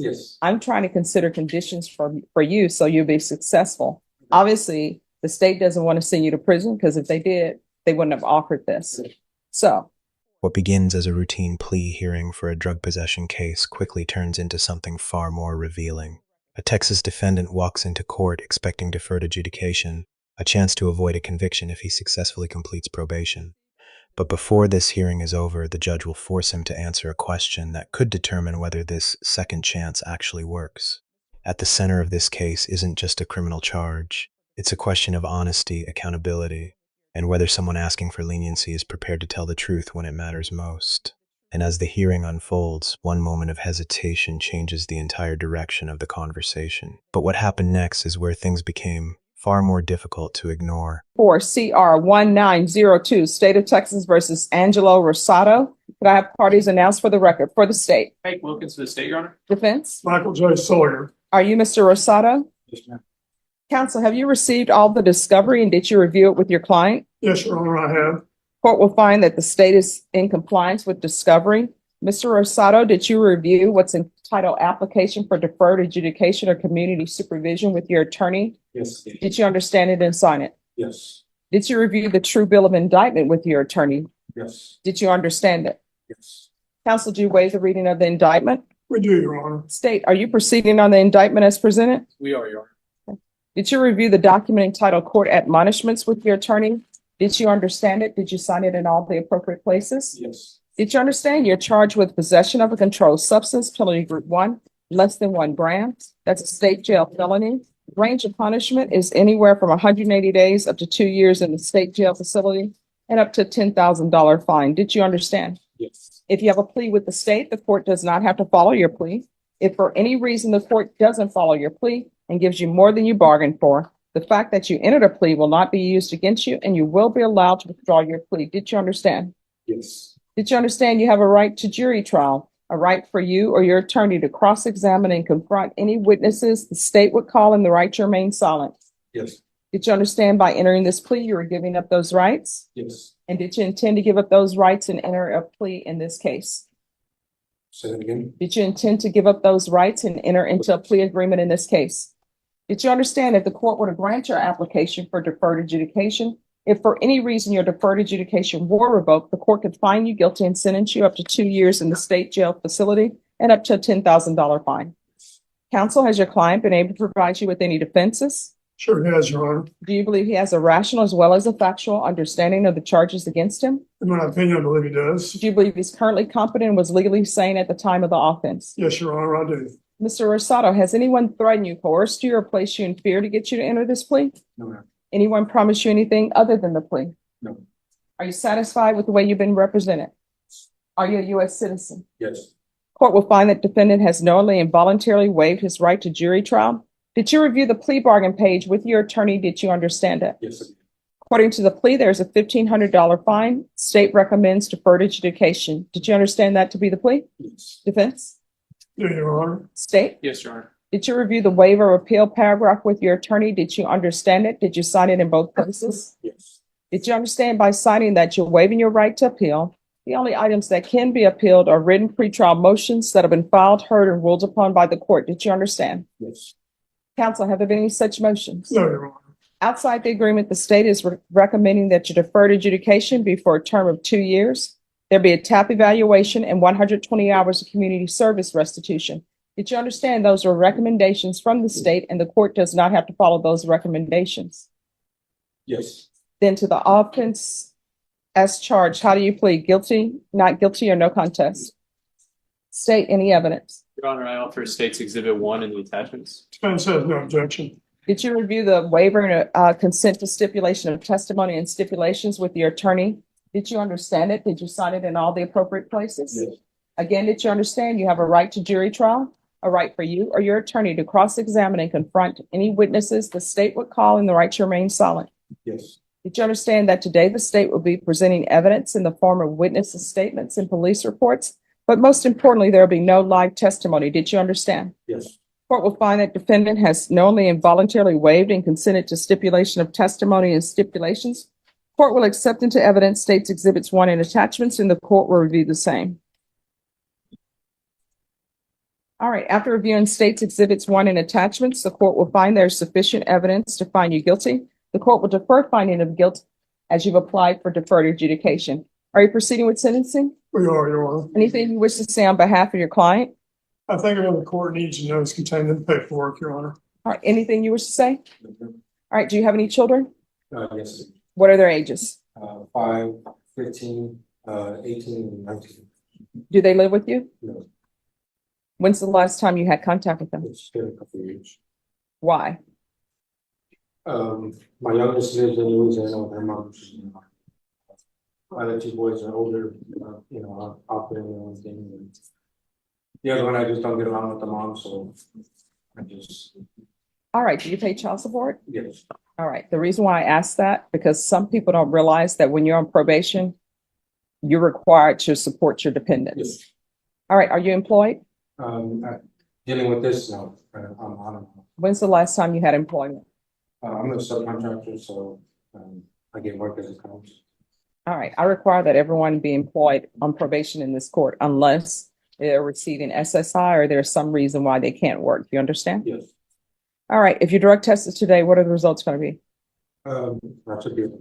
Yes. I'm trying to consider conditions for you so you'll be successful. Obviously, the state doesn't want to send you to prison because if they did, they wouldn't have offered this. So What begins as a routine plea hearing for a drug possession case quickly turns into something far more revealing. A Texas defendant walks into court expecting deferred adjudication, a chance to avoid a conviction if he successfully completes probation. But before this hearing is over, the judge will force him to answer a question that could determine whether this second chance actually works. At the center of this case isn't just a criminal charge. It's a question of honesty, accountability, and whether someone asking for leniency is prepared to tell the truth when it matters most. And as the hearing unfolds, one moment of hesitation changes the entire direction of the conversation. But what happened next is where things became far more difficult to ignore. for CR 1902, State of Texas versus Angelo Rosado. Could I have parties announced for the record for the state? Hank Wilkins for the state, Your Honor. Defense? Michael J. Sawyer. Are you Mr. Rosado? Yes, ma'am. Counsel, have you received all the discovery and did you review it with your client? Yes, Your Honor, I have. Court will find that the state is in compliance with discovery. Mr. Rosado, did you review what's entitled application for deferred adjudication or community supervision with your attorney? Yes. Did you understand it and sign it? Yes. Did you review the true bill of indictment with your attorney? Yes. Did you understand it? Yes. Counsel, do you waive the reading of the indictment? We do, Your Honor. State, are you proceeding on the indictment as presented? We are, Your Honor. Did you review the document entitled Court Admonishments with your attorney? Did you understand it? Did you sign it in all the appropriate places? Yes. Did you understand you're charged with possession of a controlled substance, penalty group 1, less than 1 gram? That's a state jail felony. Range of punishment is anywhere from 180 days up to 2 years in the state jail facility and up to $10,000 fine. Did you understand? Yes. If you have a plea with the state, the court does not have to follow your plea. If for any reason the court doesn't follow your plea and gives you more than you bargained for, the fact that you entered a plea will not be used against you and you will be allowed to withdraw your plea. Did you understand? Yes. Did you understand you have a right to jury trial, a right for you or your attorney to cross-examine and confront any witnesses the state would call and the right to remain silent? Yes. Did you understand by entering this plea you were giving up those rights? Yes. And did you intend to give up those rights and enter a plea in this case? Say that again. Did you intend to give up those rights and enter into a plea agreement in this case? Did you understand if the court were to grant your application for deferred adjudication, if for any reason your deferred adjudication were revoked, the court could find you guilty and sentence you up to 2 years in the state jail facility and up to a $10,000 fine? Counsel, has your client been able to provide you with any defenses? Sure has, Your Honor. Do you believe he has a rational as well as a factual understanding of the charges against him? In my opinion, I believe he does. Do you believe he's currently competent and was legally sane at the time of the offense? Yes, Your Honor, I do. Mr. Rosado, has anyone threatened you, coerced you, or placed you in fear to get you to enter this plea? No, ma'am. Anyone promised you anything other than the plea? No. Are you satisfied with the way you've been represented? Are you a U.S. citizen? Yes. Court will find that defendant has knowingly and voluntarily waived his right to jury trial. Did you review the plea bargain page with your attorney? Did you understand it? Yes. According to the plea, there's a $1,500 fine. State recommends deferred adjudication. Did you understand that to be the plea? Yes. Defense? Do, Your Honor. State? Yes, Your Honor. Did you review the waiver of appeal paragraph with your attorney? Did you understand it? Did you sign it in both places? Yes. Did you understand by signing that you're waiving your right to appeal? The only items that can be appealed are written pretrial motions that have been filed, heard, and ruled upon by the court. Did you understand? Yes. Counsel, have there been any such motions? No, Your Honor. Outside the agreement, the state is recommending that your deferred adjudication be for a term of 2 years. There be a TAP evaluation and 120 hours of community service restitution. Did you understand those are recommendations from the state and the court does not have to follow those recommendations? Yes. Then to the offense as charged, how do you plead? Guilty, not guilty, or no contest? State any evidence. Your Honor, I offer State's Exhibit 1 in the attachments. Defense has no objection. Did you review the waiver and consent to stipulation of testimony and stipulations with your attorney? Did you understand it? Did you sign it in all the appropriate places? Yes. Again, did you understand you have a right to jury trial, a right for you or your attorney to cross-examine and confront any witnesses the state would call and the right to remain silent? Yes. Did you understand that today the state will be presenting evidence in the form of witnesses' statements and police reports? But most importantly, there will be no live testimony. Did you understand? Yes. Court will find that defendant has knowingly and voluntarily waived and consented to stipulation of testimony and stipulations. Court will accept into evidence State's Exhibits 1 and attachments, and the court will review the same. All right, after reviewing states exhibits 1 and attachments, the court will find there is sufficient evidence to find you guilty. The court will defer finding of guilt as you've applied for deferred adjudication. Are you proceeding with sentencing? We are, Your Honor. Anything you wish to say on behalf of your client? I think the court needs to know it's contained in the paperwork, Your Honor. All right, anything you wish to say? All right, do you have any children? Yes, What are their ages? 5, 15, 18, and 19. Do they live with you? No, When's the last time you had contact with them? it's been a couple of years. Why? My youngest lives in Louisiana with her mom. My other 2 boys are older, I'll put in their own thing. And the other one, I just don't get along with the mom, so I just, All right, do you pay child support? yes, All right, the reason why I ask that, because some people don't realize that when you're on probation, you're required to support your dependents. yes. All right, are you employed? Dealing with this, no, I'm on. When's the last time you had employment? I'm a subcontractor, so I get work as it comes. All right, I require that everyone be employed on probation in this court unless they're receiving SSI or there's some reason why they can't work. You understand? Yes. All right, if you're drug tested today, what are the results going to be? That should be okay.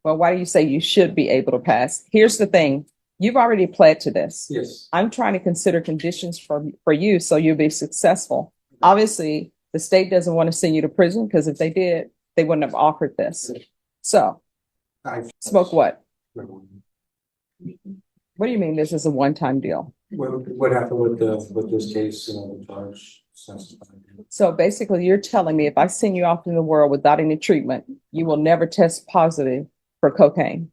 Well, why do you say you should be able to pass? Here's the thing. You've already pled to this. Yes. I'm trying to consider conditions for you so you'll be successful. Obviously, the state doesn't want to send you to prison because if they did, they wouldn't have offered this. So, smoke what? What do you mean this is a one-time deal? What happened with this case, the charge? So basically, you're telling me if I send you off in the world without any treatment, you will never test positive for cocaine.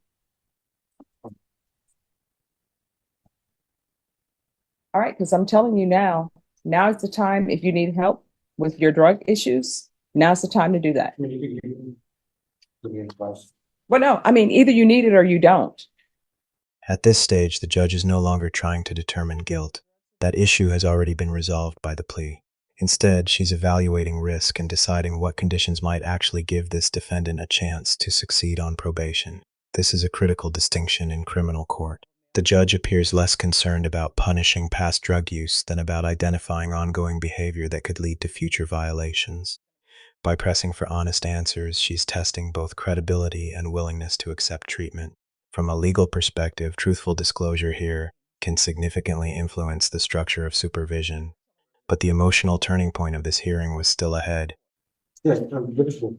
All right, because I'm telling you now is the time if you need help with your drug issues, now's the time to do that. Well, no, I mean, either you need it or you don't. At this stage, the judge is no longer trying to determine guilt. That issue has already been resolved by the plea. Instead, she's evaluating risk and deciding what conditions might actually give this defendant a chance to succeed on probation. This is a critical distinction in criminal court. The judge appears less concerned about punishing past drug use than about identifying ongoing behavior that could lead to future violations. By pressing for honest answers, she's testing both credibility and willingness to accept treatment. From a legal perspective, truthful disclosure here can significantly influence the structure of supervision. But the emotional turning point of this hearing was still ahead. Yes,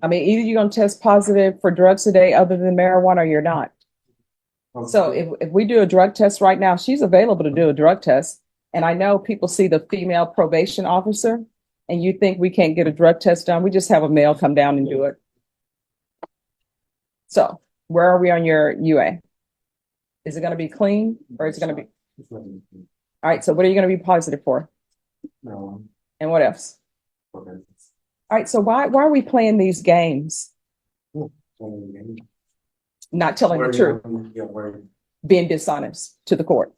I mean, either you're going to test positive for drugs today other than marijuana or you're not. So if we do a drug test right now, she's available to do a drug test. And I know people see the female probation officer and you think we can't get a drug test done. We just have a male come down and do it. So where are we on your UA? Is it going to be clean or is it going to be? All right. So what are you going to be positive for? No. And what else? Okay. All right. So why are we playing these games? Not telling the truth, Yeah, where? being dishonest to the court.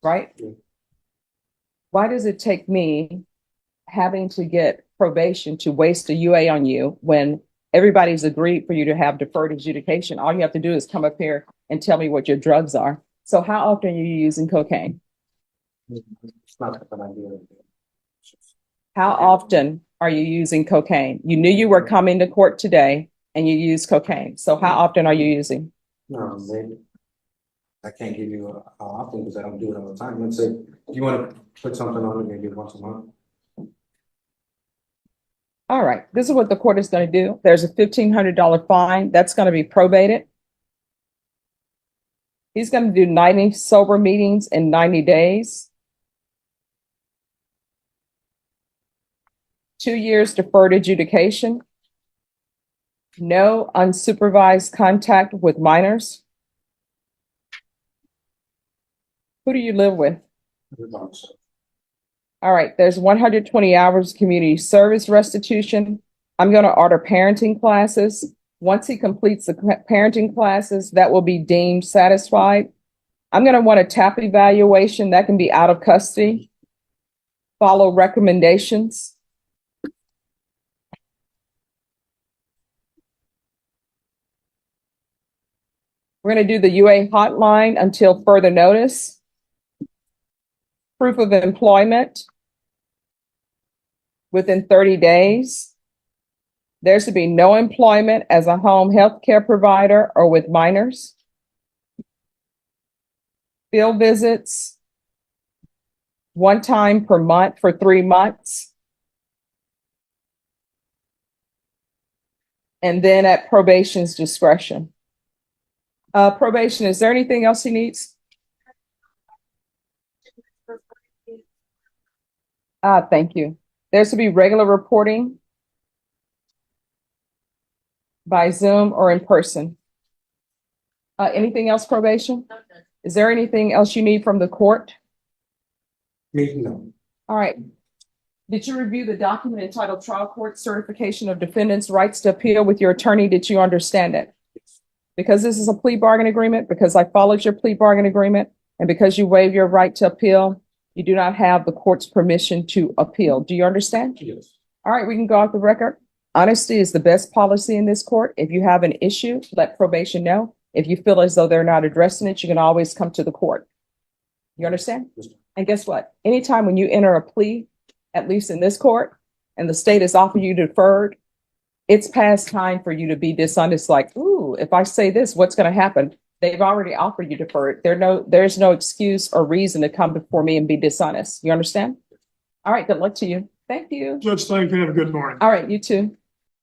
Right? Yeah. Why does it take me having to get probation to waste a UA on you when everybody's agreed for you to have deferred adjudication? All you have to do is come up here and tell me what your drugs are. So how often are you using cocaine? It's not a good idea. How often are you using cocaine? You knew you were coming to court today and you used cocaine. So how often are you using? No, maybe. I can't give you how often because I don't do it all the time. Let's say you want to put something on it maybe once a month. All right, this is what the court is going to do. There's a $1,500 fine that's going to be probated. He's going to do 90 sober meetings in 90 days. 2 years deferred adjudication. No unsupervised contact with minors. Who do you live with? All right, there's 120 hours community service restitution. I'm going to order parenting classes. Once he completes the parenting classes, that will be deemed satisfied. I'm going to want a TAP evaluation that can be out of custody. Follow recommendations. We're going to do the UA hotline until further notice. proof of employment within 30 days. There should be no employment as a home health care provider or with minors. Field visits, one time per month for 3 months. And then at probation's discretion. Probation, is there anything else he needs? Thank you. There's to be regular reporting by Zoom or in person. Anything else, probation? Is there anything else you need from the court? Me, no. All right. Did you review the document entitled Trial Court Certification of Defendant's Rights to Appeal with your attorney? Did you understand it? Because this is a plea bargain agreement, because I followed your plea bargain agreement, and because you waive your right to appeal, you do not have the court's permission to appeal. Do you understand? Yes. All right, we can go off the record. Honesty is the best policy in this court. If you have an issue, let probation know. If you feel as though they're not addressing it, you can always come to the court. You understand? Yes. And guess what? Anytime when you enter a plea, at least in this court, and the state has offered you deferred, it's past time for you to be dishonest. Like, ooh, if I say this, what's going to happen? They've already offered you deferred. There's no excuse or reason to come before me and be dishonest. You understand? All right, good luck to you. Thank you. Judge, thank you. Have a good morning. All right, you too.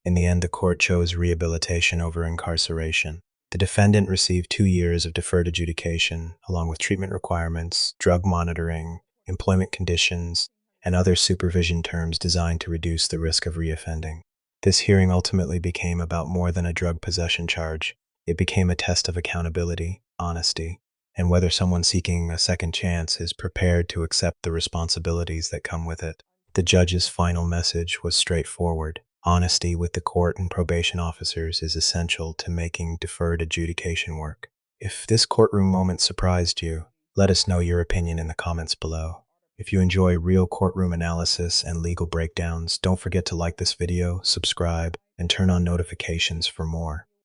In the end, the court chose rehabilitation over incarceration. The defendant received 2 years of deferred adjudication, along with treatment requirements, drug monitoring, employment conditions, and other supervision terms designed to reduce the risk of reoffending. This hearing ultimately became about more than a drug possession charge. It became a test of accountability, honesty, and whether someone seeking a second chance is prepared to accept the responsibilities that come with it. The judge's final message was straightforward. Honesty with the court and probation officers is essential to making deferred adjudication work. If this courtroom moment surprised you, let us know your opinion in the comments below. If you enjoy real courtroom analysis and legal breakdowns, don't forget to like this video, subscribe, and turn on notifications for more.